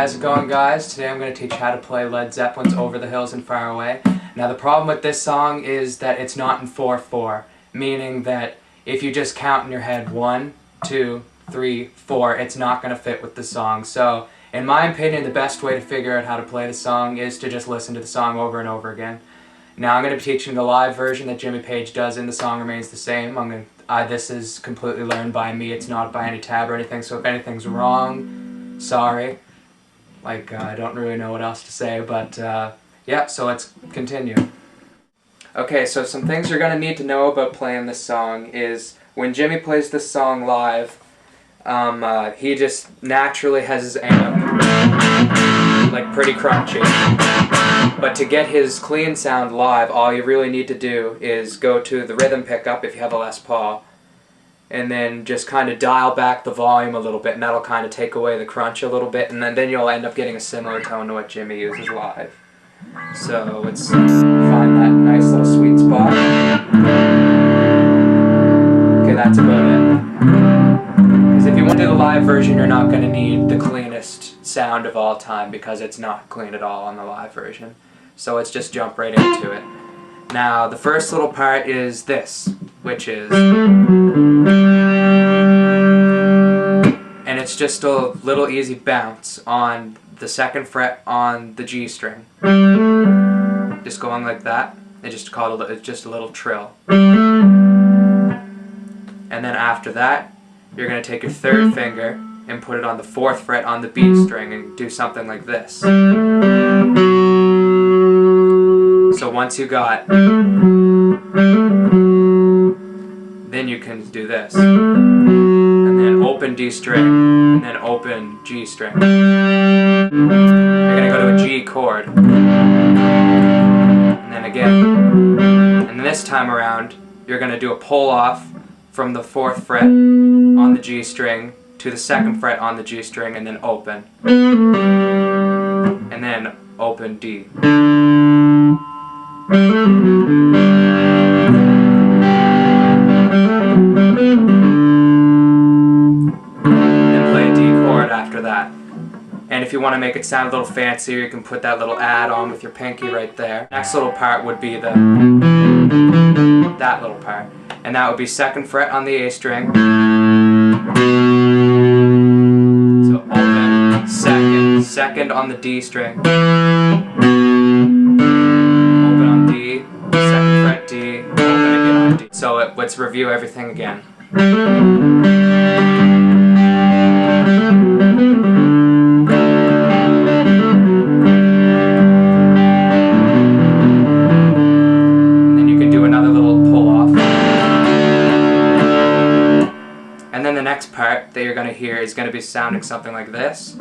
How's it going, guys? Today I'm going to teach you how to play Led Zeppelin's Over the Hills and Far Away. Now the problem with this song is that it's not in 4/4, meaning that if you just count in your head 1, 2, 3, 4, it's not going to fit with the song. So in my opinion, the best way to figure out how to play the song is to just listen to the song over and over again. Now I'm going to be teaching the live version that Jimmy Page does, and the song remains the same. This is completely learned by me, it's not by any tab or anything, so if anything's wrong, sorry. I don't really know what else to say, but yeah, so let's continue. Okay, so some things you're going to need to know about playing this song is when Jimmy plays this song live, he just naturally has his amp pretty crunchy. But to get his clean sound live, all you really need to do is go to the rhythm pickup if you have a Les Paul, and then just kind of dial back the volume a little bit, and that'll kind of take away the crunch a little bit, and then you'll end up getting a similar tone to what Jimmy uses live. So let's find that nice little sweet spot. Okay, that's about it. Because if you want to do the live version, you're not going to need the cleanest sound of all time, because it's not clean at all on the live version. So let's just jump right into it. Now, the first little part is this, which is... and it's just a little easy bounce on the 2nd fret on the G string. Just going like that. They just call it just a little trill. And then after that, you're going to take your 3rd finger and put it on the 4th fret on the B string and do something like this. So once you got, then you can do this. And then open D string, and then open G string. You're going to go to a G chord. And then again. And then this time around, you're going to do a pull off from the 4th fret on the G string to the 2nd fret on the G string, and then open. And then open D. Then play a D chord after that. And if you want to make it sound a little fancier, you can put that little add on with your pinky right there. Next little part would be that little part. And that would be 2nd fret on the A string. So open, 2nd on the D string. Open on D, 2nd fret D, open again on D. So let's review everything again. And then the next part that you're going to hear is going to be sounding something like this.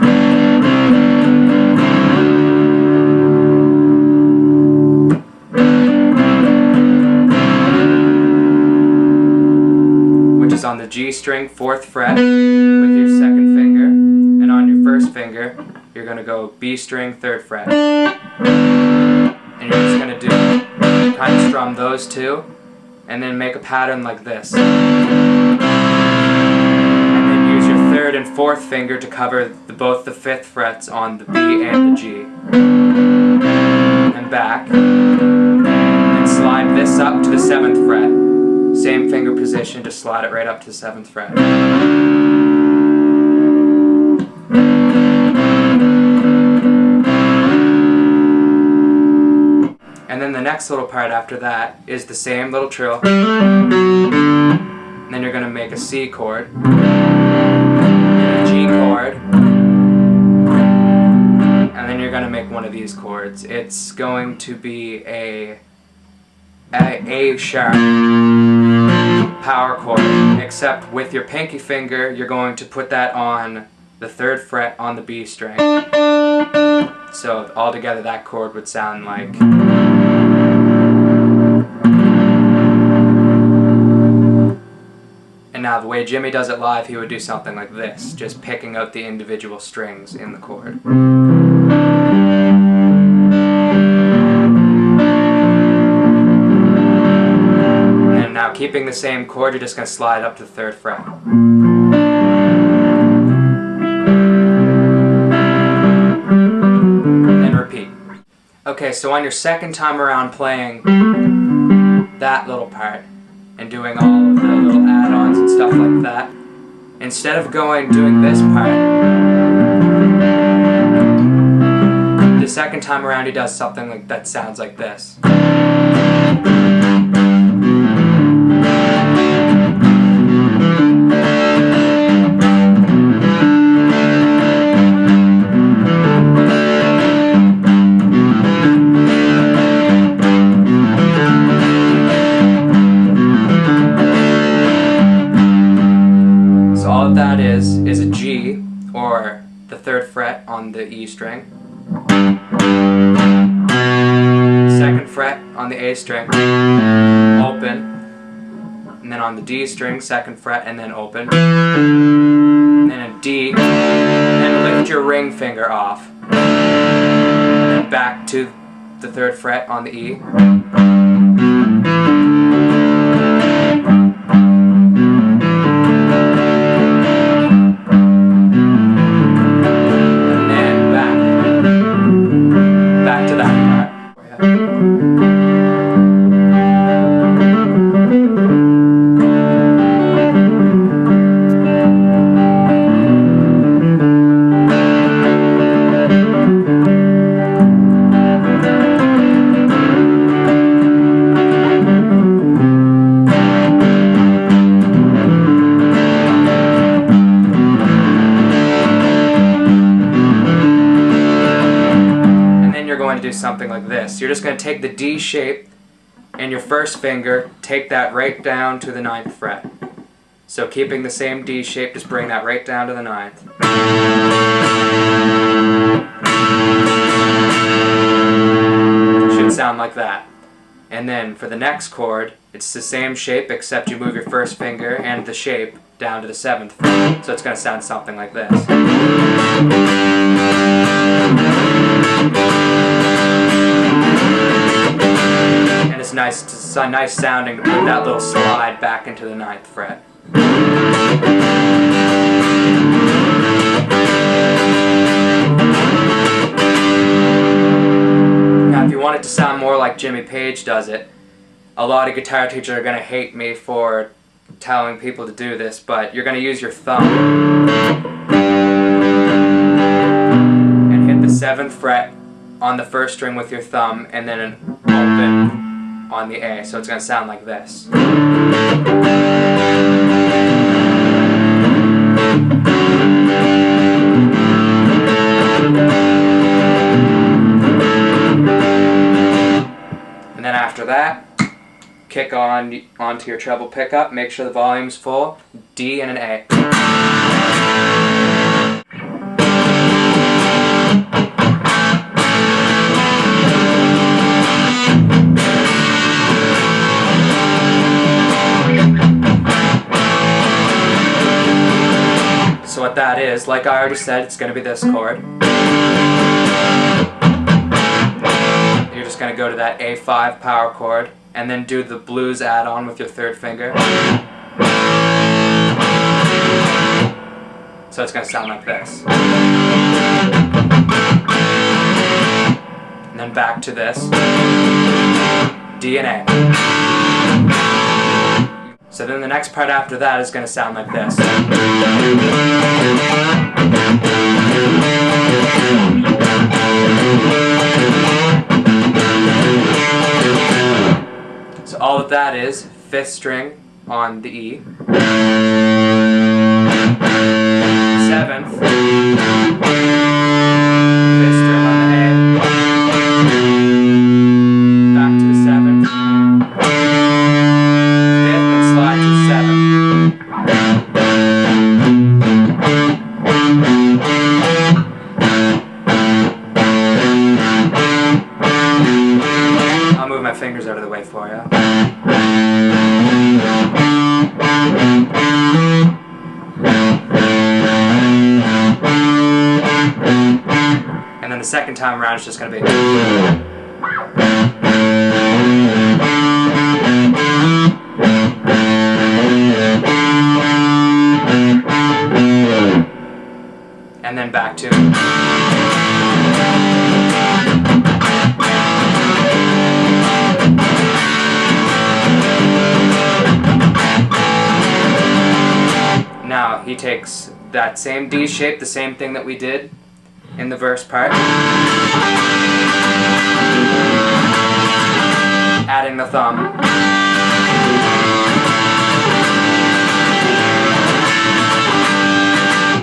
Which is on the G string, 4th fret with your 2nd finger. And on your 1st finger, you're going to go B string, 3rd fret. And you're just going to do, kind of strum those two, and then make a pattern like this. 3rd and 4th finger to cover both the 5th frets on the B and the G. And back. And slide this up to the 7th fret. Same finger position to slide it right up to the 7th fret. And then the next little part after that is the same little trill. And then you're going to make a C chord. G chord, and then you're going to make one of these chords. It's going to be a sharp power chord, except with your pinky finger you're going to put that on the 3rd fret on the B string. So altogether that chord would sound like... And now the way Jimmy does it live, he would do something like this, just picking out the individual strings in the chord. And now keeping the same chord, you're just going to slide up to the 3rd fret. And repeat. Okay, so on your second time around playing that little part, and doing all of the little add-ons and stuff like that, instead of doing this part, the second time around he does something like that sounds like this. All that is a G, or the 3rd fret on the E string, 2nd fret on the A string, open, and then on the D string, 2nd fret, and then open, and then a D, and lift your ring finger off, and back to the 3rd fret on the E. To do something like this. You're just going to take the D shape and your first finger, take that right down to the 9th fret. So keeping the same D shape, just bring that right down to the 9th. Should sound like that. And then for the next chord, it's the same shape except you move your first finger and the shape down to the 7th fret. So it's going to sound something like this. And it's nice sounding to put that little slide back into the 9th fret. Now if you want it to sound more like Jimmy Page does it, a lot of guitar teachers are going to hate me for telling people to do this, but you're going to use your thumb and hit the 7th fret on the 1st string with your thumb, and then an open on the A, so it's going to sound like this. And then after that, kick onto your treble pickup, make sure the volume's full, D and an A. So what that is, like I already said, it's going to be this chord. You're just going to go to that A5 power chord, and then do the blues add-on with your 3rd finger. So it's going to sound like this. And then back to this. D and A. So then the next part after that is going to sound like this. So all of that is 5th string on the E, 7th, 5th string on the A, back to the 7th, 5th, and slide to 7th. fingers out of the way for you. And then the second time around it's just going to be... and then back to... Now he takes that same D shape, the same thing that we did in the verse part, adding the thumb,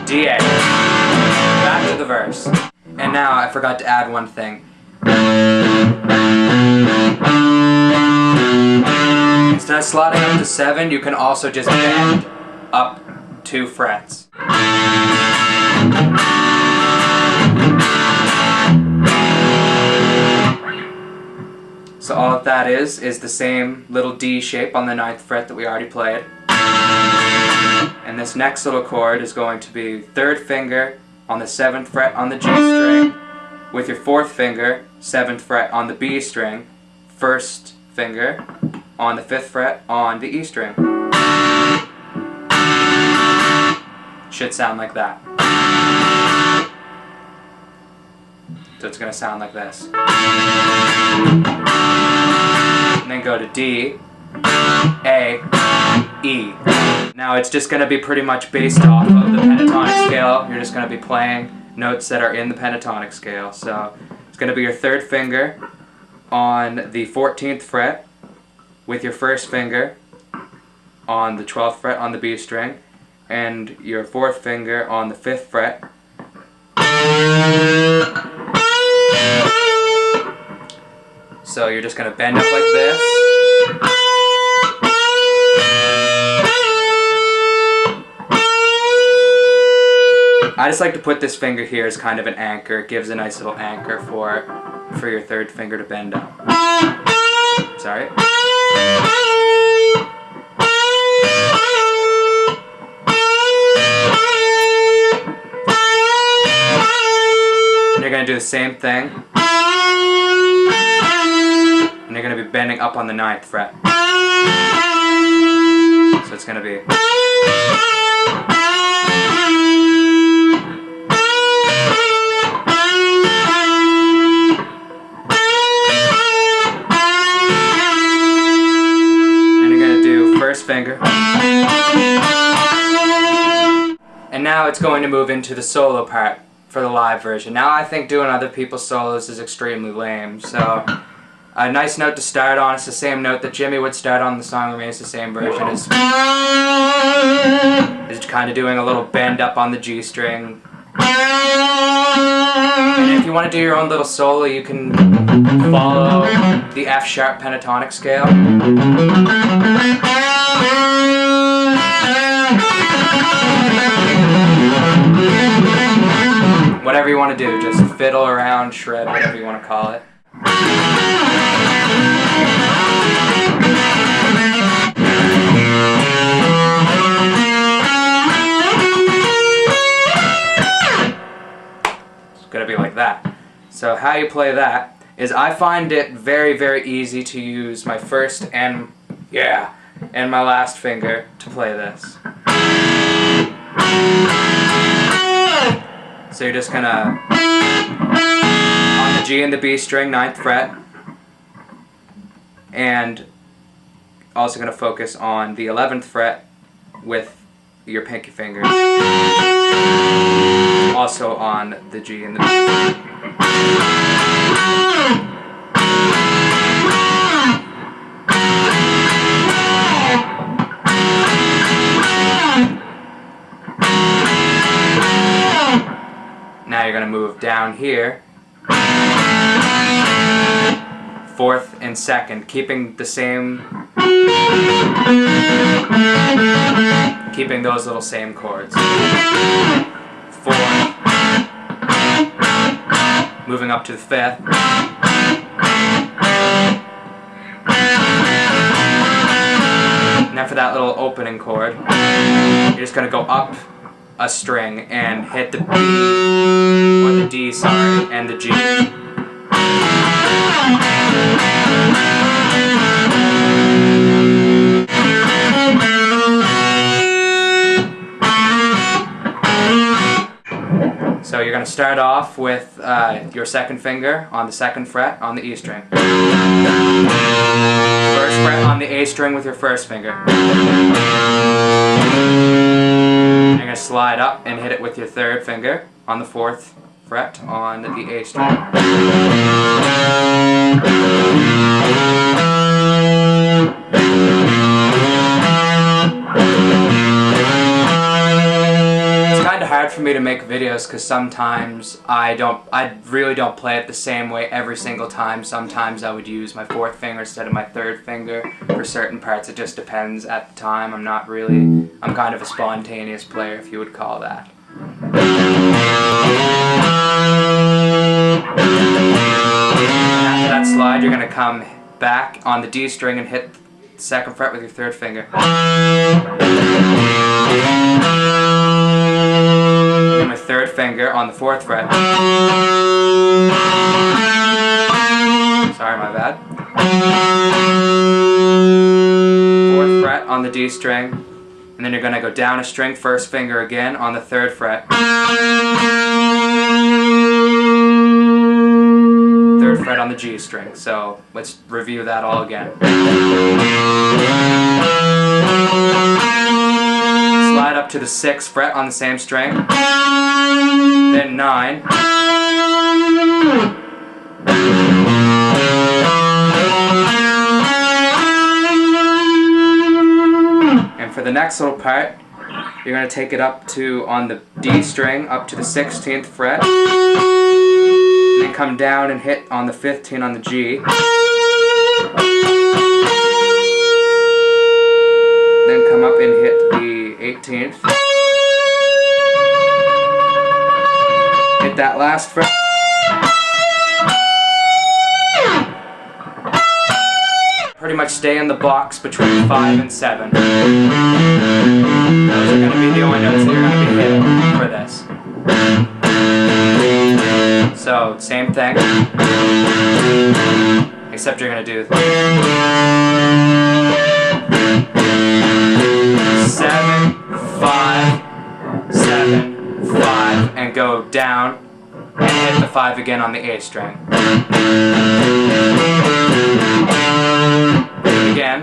D-A, back to the verse. And now I forgot to add one thing. Instead of slotting up to 7, you can also just bend up 2 frets. So all that is the same little D shape on the 9th fret that we already played. And this next little chord is going to be 3rd finger on the 7th fret on the G string, with your 4th finger, 7th fret on the B string, 1st finger on the 5th fret on the E string. Should sound like that. So it's going to sound like this. And then go to D, A, E. Now it's just going to be pretty much based off of the pentatonic scale. You're just going to be playing notes that are in the pentatonic scale. So it's going to be your 3rd finger on the 14th fret with your 1st finger on the 12th fret on the B string, and your 4th finger on the 5th fret. So you're just going to bend up like this. I just like to put this finger here as kind of an anchor. It gives a nice little anchor for your 3rd finger to bend up. Sorry. You're going to do the same thing, and you're going to be bending up on the 9th fret. So it's going to be... and you're going to do 1st finger. And now it's going to move into the solo part for the live version. Now I think doing other people's solos is extremely lame, so a nice note to start on. It's the same note that Jimmy would start on. The song remains the same version. Is kind of doing a little bend up on the G string. And if you want to do your own little solo, you can follow the F sharp pentatonic scale. Whatever you want to do, just fiddle around, shred, whatever you want to call it. It's gonna be like that. So how you play that is, I find it very, very easy to use my 1st and my last finger to play this. So you're just gonna, on the G and the B string, 9th fret, and also gonna focus on the 11th fret with your pinky finger, also on the G and the B. Now you're going to move down here, 4th and 2nd, keeping the same, keeping those little same chords. 4th, moving up to the 5th, And then for that little opening chord, you're just going to go up a string and hit the B, or the D, sorry, and the G. So you're going to start off with your second finger on the second fret on the E string. First fret on the A string with your first finger. You're going to slide up and hit it with your third finger on the fourth fret on the A string. Hard for me to make videos because sometimes I really don't play it the same way every single time. Sometimes I would use my fourth finger instead of my third finger for certain parts. It just depends at the time. I'm kind of a spontaneous player, if you would call that. After that slide, you're going to come back on the D string and hit the second fret with your third finger. And my third finger on the fourth fret. Sorry, my bad. Fourth fret on the D string, and then you're going to go down a string, first finger again on the third fret. Third fret on the G string. So let's review that all again. Slide up to the 6th fret on the same string, then 9, and for the next little part, you're going to take it up to, on the D string, up to the 16th fret, then come down and hit on the 15 on the G, then come up and hit the 18th. Hit that last fret. Pretty much stay in the box between 5 and 7. Those are going to be the only notes that you're going to be hitting for this. So, same thing. Except you're going to do 7, 5, 7, 5, and go down and hit the 5 again on the A string. Do it again.